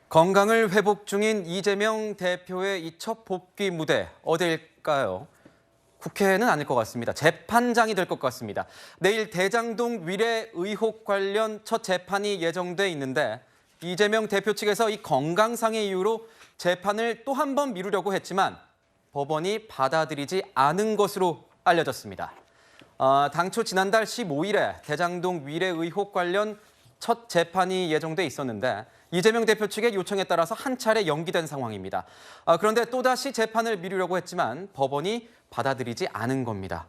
건강을 회복 중인 이재명 대표의 이 첫 복귀 무대 어디일까요? 국회는 아닐 것 같습니다. 재판장이 될 것 같습니다. 내일 대장동 위례 의혹 관련 첫 재판이 예정돼 있는데 이재명 대표 측에서 이 건강상의 이유로 재판을 또 한 번 미루려고 했지만 법원이 받아들이지 않은 것으로 알려졌습니다. 당초 지난달 15일에 대장동 위례 의혹 관련 첫 재판이 예정돼 있었는데 이재명 대표 측의 요청에 따라서 한 차례 연기된 상황입니다. 그런데 또다시 재판을 미루려고 했지만 법원이 받아들이지 않은 겁니다.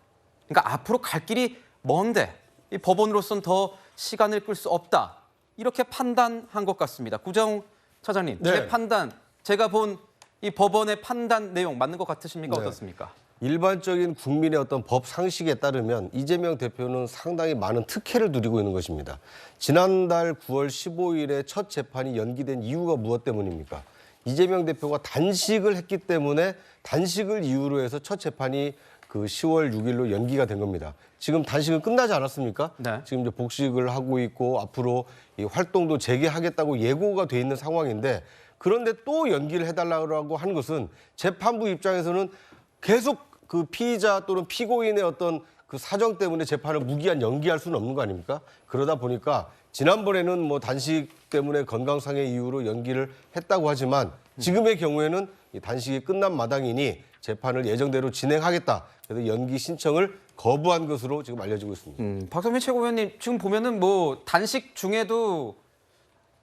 그러니까 앞으로 갈 길이 먼데 이 법원으로서는 더 시간을 끌 수 없다. 이렇게 판단한 것 같습니다. 구정 차장님, 네. 제 판단, 제가 본 이 법원의 판단 내용 맞는 것 같으십니까? 네. 어떻습니까? 일반적인 국민의 어떤 법 상식에 따르면 이재명 대표는 상당히 많은 특혜를 누리고 있는 것입니다. 지난달 9월 15일에 첫 재판이 연기된 이유가 무엇 때문입니까? 이재명 대표가 단식을 했기 때문에 단식을 이유로 해서 첫 재판이 그 10월 6일로 연기가 된 겁니다. 지금 단식은 끝나지 않았습니까? 네. 지금 이제 복식을 하고 있고 앞으로 이 활동도 재개하겠다고 예고가 돼 있는 상황인데 그런데 또 연기를 해달라고 하는 것은 재판부 입장에서는 계속 그 피의자 또는 피고인의 어떤 그 사정 때문에 재판을 무기한 연기할 수는 없는 거 아닙니까? 그러다 보니까 지난번에는 뭐 단식 때문에 건강상의 이유로 연기를 했다고 하지만 지금의 경우에는 이 단식이 끝난 마당이니 재판을 예정대로 진행하겠다. 그래서 연기 신청을 거부한 것으로 지금 알려지고 있습니다. 박성민 최고위원님 지금 보면은 뭐 단식 중에도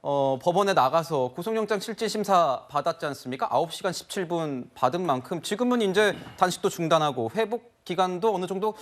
법원에 나가서 구속영장 실질심사 받았지 않습니까? 9시간 17분 받은 만큼 지금은 이제 단식도 중단하고 회복 기간도 어느 정도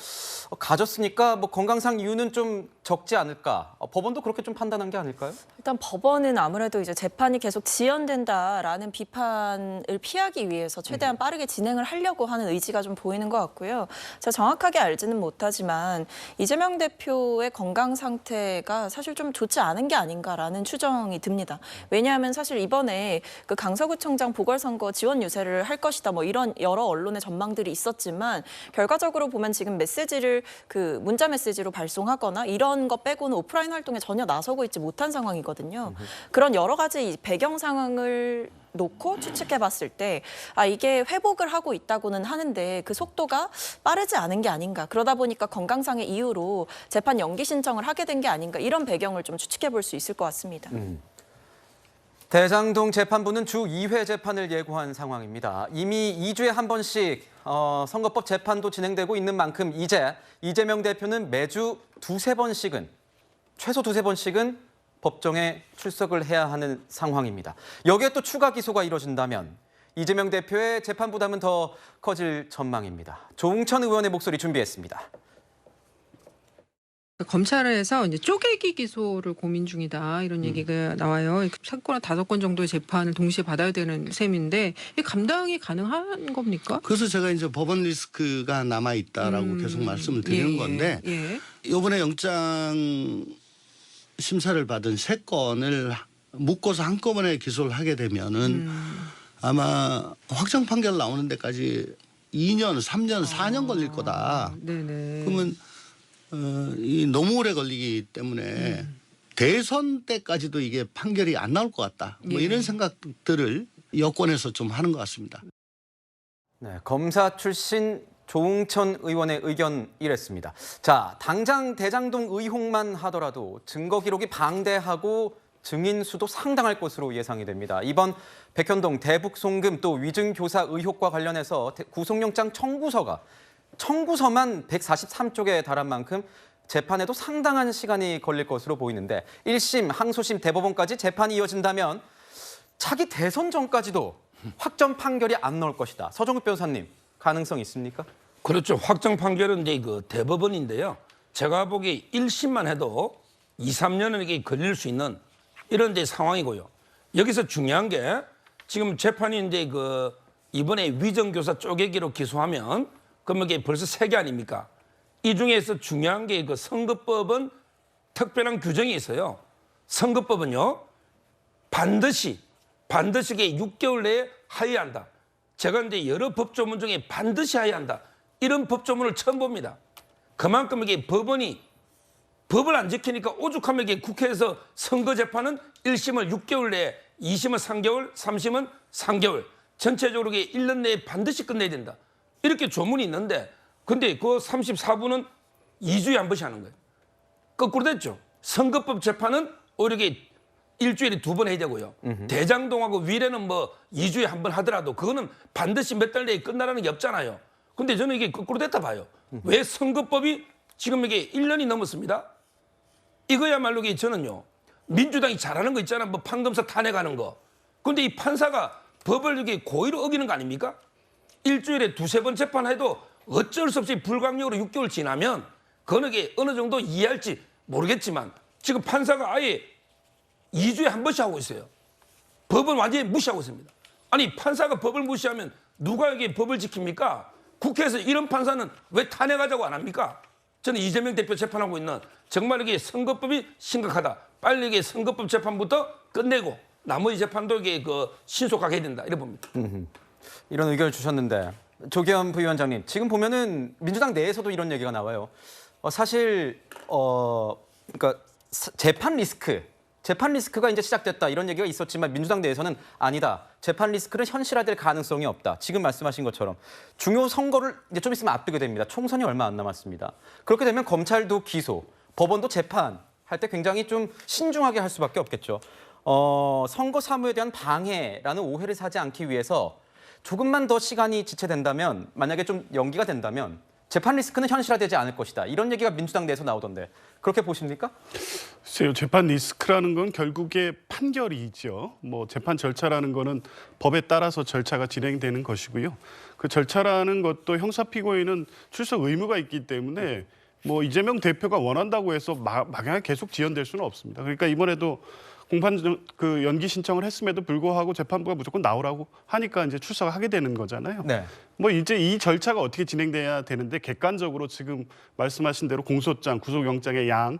가졌으니까 뭐 건강상 이유는 좀 적지 않을까? 법원도 그렇게 좀 판단한 게 아닐까요? 일단 법원은 아무래도 이제 재판이 계속 지연된다라는 비판을 피하기 위해서 최대한 빠르게 진행을 하려고 하는 의지가 좀 보이는 것 같고요. 제가 정확하게 알지는 못하지만 이재명 대표의 건강 상태가 사실 좀 좋지 않은 게 아닌가라는 추정이 듭니다. 왜냐하면 사실 이번에 그 강서구청장 보궐선거 지원 유세를 할 것이다 뭐 이런 여러 언론의 전망들이 있었지만 결과적으로 보면 지금 메시지를 그 문자 메시지로 발송하거나 이런 거 빼고는 오프라인 활동에 전혀 나서고 있지 못한 상황이거든요. 그런 여러 가지 배경 상황을 놓고 추측해봤을 때 이게 회복을 하고 있다고는 하는데 그 속도가 빠르지 않은 게 아닌가. 그러다 보니까 건강상의 이유로 재판 연기 신청을 하게 된 게 아닌가. 이런 배경을 좀 추측해볼 수 있을 것 같습니다. 대장동 재판부는 주 2회 재판을 예고한 상황입니다. 이미 2주에 한 번씩 선거법 재판도 진행되고 있는 만큼 이제 이재명 대표는 매주 최소 두세 번씩은 법정에 출석을 해야 하는 상황입니다. 여기에 또 추가 기소가 이뤄진다면 이재명 대표의 재판 부담은 더 커질 전망입니다. 조응천 의원의 목소리 준비했습니다. 검찰에서 이제 쪼개기 기소를 고민 중이다 이런 얘기가 나와요. 3건, 5건 정도의 재판을 동시에 받아야 되는 셈인데 이게 감당이 가능한 겁니까? 그래서 제가 이제 법원 리스크가 남아 있다라고 계속 말씀을 드리는 건데 이번에 영장 심사를 받은 3건을 묶어서 한꺼번에 기소를 하게 되면은 아마 확정 판결 나오는 데까지 2년, 3년, 4년 걸릴 거다. 네네. 그러면 이 너무 오래 걸리기 때문에 대선 때까지도 이게 판결이 안 나올 것 같다. 뭐 이런 생각들을 여권에서 좀 하는 것 같습니다. 네, 검사 출신 조응천 의원의 의견 이랬습니다. 자, 당장 대장동 의혹만 하더라도 증거 기록이 방대하고 증인 수도 상당할 것으로 예상이 됩니다. 이번 백현동 대북 송금 또 위증 교사 의혹과 관련해서 구속영장 청구서만 143쪽에 달한 만큼 재판에도 상당한 시간이 걸릴 것으로 보이는데 1심, 항소심, 대법원까지 재판이 이어진다면 차기 대선 전까지도 확정 판결이 안 나올 것이다. 서정욱 변호사님, 가능성 있습니까? 그렇죠. 확정 판결은 이제 그 대법원인데요. 제가 보기에 1심만 해도 2, 3년은 이게 걸릴 수 있는 이런 이제 상황이고요. 여기서 중요한 게 지금 재판이 이제 그 이번에 위정교사 쪼개기로 기소하면 그러면 이게 벌써 3개 아닙니까? 이 중에서 중요한 게 그 선거법은 특별한 규정이 있어요. 선거법은요. 반드시 이게 6개월 내에 하여야 한다. 제가 이제 여러 법조문 중에 반드시 하여야 한다. 이런 법조문을 처음 봅니다. 그만큼 이게 법원이 법을 안 지키니까 오죽하면 이게 국회에서 선거 재판은 1심을 6개월 내에, 2심은 3개월, 3심은 3개월. 전체적으로 이게 1년 내에 반드시 끝내야 된다. 이렇게 조문이 있는데 근데 그 34부는 2주에 한 번씩 하는 거예요. 거꾸로 됐죠. 선거법 재판은 오히려 이게 일주일에 2번 해야 되고요. 대장동하고 위례는 뭐 2주에 한 번 하더라도 그거는 반드시 몇 달 내에 끝나라는 게 없잖아요. 근데 저는 이게 거꾸로 됐다 봐요. 왜 선거법이 지금 이게 1년이 넘었습니다. 이거야말로 이게 저는요. 민주당이 잘하는 거 있잖아. 뭐 판검사 탄핵하는 거. 근데 이 판사가 법을 이렇게 고의로 어기는 거 아닙니까? 일주일에 2-3번 재판해도 어쩔 수 없이 불강력으로 6개월 지나면 그거는 이게 어느 정도 이해할지 모르겠지만 지금 판사가 아예 2주에 한 번씩 하고 있어요. 법은 완전히 무시하고 있습니다. 아니 판사가 법을 무시하면 누가 이게 법을 지킵니까? 국회에서 이런 판사는 왜 탄핵하자고 안 합니까? 저는 이재명 대표 재판하고 있는 정말 이게 선거법이 심각하다. 빨리 이게 선거법 재판부터 끝내고 나머지 재판도 이게 그 신속하게 해야 된다. 이래 봅니다. 이런 의견을 주셨는데 조기현 부위원장님, 지금 보면은 민주당 내에서도 이런 얘기가 나와요. 사실 그러니까 재판 리스크가 이제 시작됐다 이런 얘기가 있었지만 민주당 내에서는 아니다. 재판 리스크는 현실화될 가능성이 없다. 지금 말씀하신 것처럼 중요 선거를 이제 좀 있으면 앞두게 됩니다. 총선이 얼마 안 남았습니다. 그렇게 되면 검찰도 기소, 법원도 재판할 때 굉장히 좀 신중하게 할 수밖에 없겠죠. 선거 사무에 대한 방해라는 오해를 사지 않기 위해서 조금만 더 시간이 지체된다면, 만약에 좀 연기가 된다면 재판 리스크는 현실화되지 않을 것이다. 이런 얘기가 민주당 내에서 나오던데 그렇게 보십니까? 글쎄요, 재판 리스크라는 건 결국에 판결이죠. 뭐 재판 절차라는 거는 법에 따라서 절차가 진행되는 것이고요. 그 절차라는 것도 형사 피고인은 출석 의무가 있기 때문에 뭐 이재명 대표가 원한다고 해서 막연하게 계속 지연될 수는 없습니다. 그러니까 이번에도 공판 그 연기 신청을 했음에도 불구하고 재판부가 무조건 나오라고 하니까 이제 출석하게 되는 거잖아요. 네. 뭐 이제 이 절차가 어떻게 진행돼야 되는데 객관적으로 지금 말씀하신 대로 공소장, 구속영장의 양,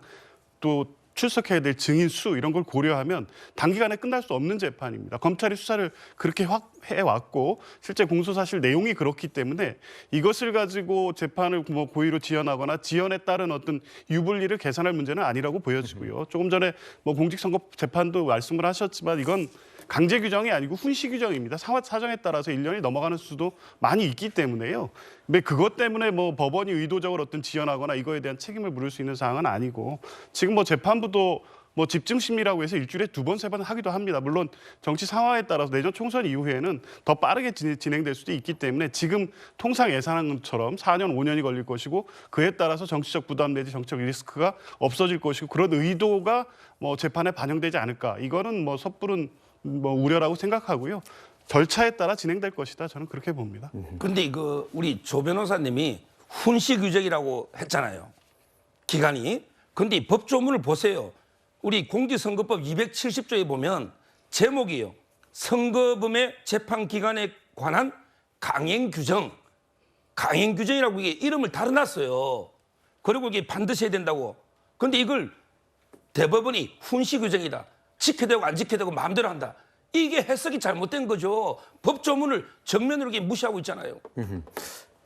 또 출석해야 될 증인 수 이런 걸 고려하면 단기간에 끝날 수 없는 재판입니다. 검찰이 수사를 그렇게 해왔고 실제 공소사실 내용이 그렇기 때문에 이것을 가지고 재판을 뭐 고의로 지연하거나 지연에 따른 어떤 유불리를 계산할 문제는 아니라고 보여지고요. 조금 전에 뭐 공직선거 재판도 말씀을 하셨지만 이건 강제 규정이 아니고 훈시 규정입니다. 사정에 따라서 1년이 넘어가는 수도 많이 있기 때문에요. 근데 그것 때문에 뭐 법원이 의도적으로 어떤 지연하거나 이거에 대한 책임을 물을 수 있는 사항은 아니고 지금 뭐 재판부도 뭐 집중 심리라고 해서 일주일에 2번, 3번 하기도 합니다. 물론 정치 상황에 따라서 내년 총선 이후에는 더 빠르게 진행될 수도 있기 때문에 지금 통상 예상한 것처럼 4년, 5년이 걸릴 것이고 그에 따라서 정치적 부담 내지 정치적 리스크가 없어질 것이고 그런 의도가 뭐 재판에 반영되지 않을까. 이거는 뭐 섣부른 뭐 우려라고 생각하고요. 절차에 따라 진행될 것이다. 저는 그렇게 봅니다. 근데 그 우리 조 변호사님이 훈시 규정이라고 했잖아요. 기간이. 근데 이 법조문을 보세요. 우리 공직선거법 270조에 보면 제목이요. 선거범의 재판 기간에 관한 강행 규정. 강행 규정이라고 이게 이름을 달아놨어요. 그리고 이게 반드시 해야 된다고. 근데 이걸 대법원이 훈시 규정이다. 지켜야 되고 안 지켜야 되고 마음대로 한다. 이게 해석이 잘못된 거죠. 법조문을 정면으로 이렇게 무시하고 있잖아요.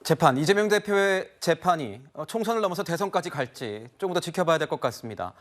재판, 이재명 대표의 재판이 총선을 넘어서 대선까지 갈지 조금 더 지켜봐야 될 것 같습니다.